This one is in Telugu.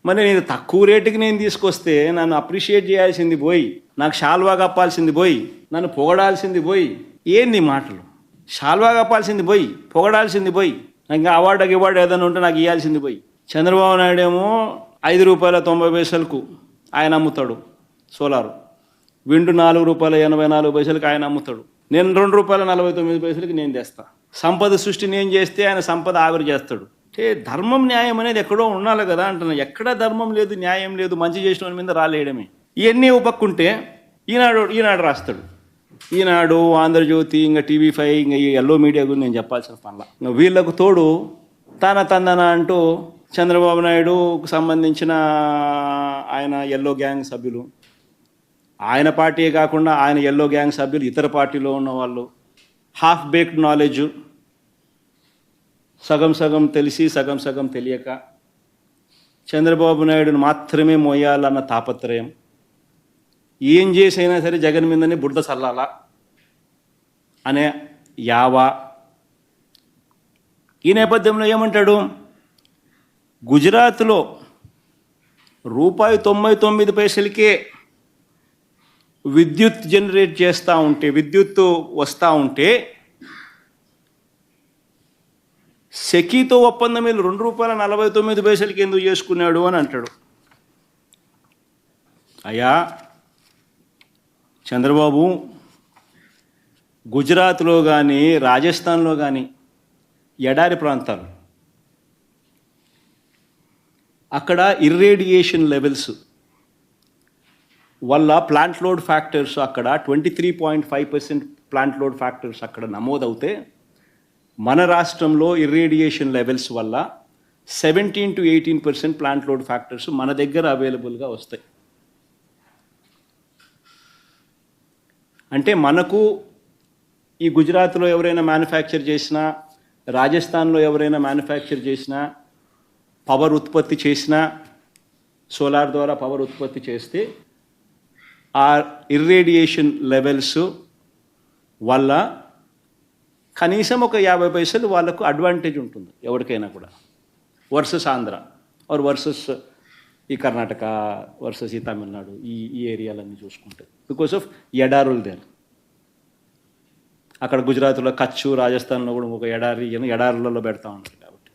మరి నేను తక్కువ రేటుకి నేను తీసుకొస్తే నన్ను అప్రిషియేట్ చేయాల్సింది పోయి, నాకు షాల్వా కప్పాల్సింది పోయి, నన్ను పొగడాల్సింది పోయి, ఏంది మాటలు? షాల్వా కప్పాల్సింది పోయి, పొగడాల్సింది పోయి, నాకు ఇంకా అవార్డు ఏదైనా ఉంటే నాకు ఇవ్వాల్సింది పోయి. చంద్రబాబు నాయుడు ఏమో ₹5.90 ఆయన అమ్ముతాడు సోలారు, విండు ₹4.84 ఆయన అమ్ముతాడు. నేను ₹2.49 నేను తెస్తా. సంపద సృష్టి నేను చేస్తే ఆయన సంపద ఆవిరి చేస్తాడు. అంటే ధర్మం న్యాయం అనేది ఎక్కడో ఉండాలి కదా అంటున్నా. ఎక్కడ ధర్మం లేదు, న్యాయం లేదు, మంచి చేసిన మీద రాలేయడమే. ఇవన్నీ ఉపక్కుంటే ఈనాడు రాస్తాడు. ఈనాడు, ఆంధ్రజ్యోతి, ఇంకా TV5, ఇంకా ఈ ఎల్లో మీడియా గురించి నేను చెప్పాల్సిన పనిలా. ఇంకా వీళ్ళకు తోడు తందన అంటూ చంద్రబాబు నాయుడుకు సంబంధించిన ఆయన ఎల్లో గ్యాంగ్ సభ్యులు, ఆయన పార్టీయే కాకుండా ఆయన ఎల్లో గ్యాంగ్ సభ్యులు ఇతర పార్టీలో ఉన్న వాళ్ళు, హాఫ్ బేక్డ్ నాలెడ్జ్, సగం తెలిసి సగం తెలియక చంద్రబాబు నాయుడుని మాత్రమే మోయాలన్న తాపత్రయం, ఏం చేసైనా సరే జగన్ మీదనే బురద చల్లాలా అనే యావా. ఈ నేపథ్యంలో ఏమంటాడు? గుజరాత్లో ₹99 విద్యుత్ జనరేట్ చేస్తూ ఉంటే, విద్యుత్తు వస్తూ ఉంటే సెకీతో ఒప్పందం మీద ₹2.49 ఎందుకు చేసుకున్నాడు అని అంటాడు. అయ్యా చంద్రబాబు, గుజరాత్లో కానీ రాజస్థాన్లో కానీ ఎడారి ప్రాంతాలు, అక్కడ ఇర్రేడియేషన్ లెవెల్స్ వల్ల ప్లాంట్ లోడ్ ఫ్యాక్టర్స్ అక్కడ 23.5% ప్లాంట్ లోడ్ ఫ్యాక్టర్స్ అక్కడ నమోదవుతే, మన రాష్ట్రంలో ఇర్రేడియేషన్ లెవెల్స్ వల్ల 17 to 18% ప్లాంట్ లోడ్ ఫ్యాక్టర్స్ మన దగ్గర అవైలబుల్గా వస్తాయి. అంటే మనకు ఈ గుజరాత్లో ఎవరైనా మ్యానుఫ్యాక్చర్ చేసినా, రాజస్థాన్లో ఎవరైనా మ్యానుఫ్యాక్చర్ చేసినా, పవర్ ఉత్పత్తి చేసినా, సోలార్ ద్వారా పవర్ ఉత్పత్తి చేస్తే ఆ ఇర్రేడియేషన్ లెవెల్స్ వల్ల కనీసం ఒక 50 పైసలు వాళ్ళకు అడ్వాంటేజ్ ఉంటుంది ఎవరికైనా కూడా, వర్సెస్ ఆంధ్ర ఆర్ వర్సెస్ ఈ కర్ణాటక, వర్సెస్ ఈ తమిళనాడు, ఈ ఏరియాలన్నీ చూసుకుంటే, బికాస్ ఆఫ్ ఎడారులు దేర్. అక్కడ గుజరాత్లో కచ్, రాజస్థాన్లో కూడా ఒక ఎడారులలో పెడతా ఉంటారు.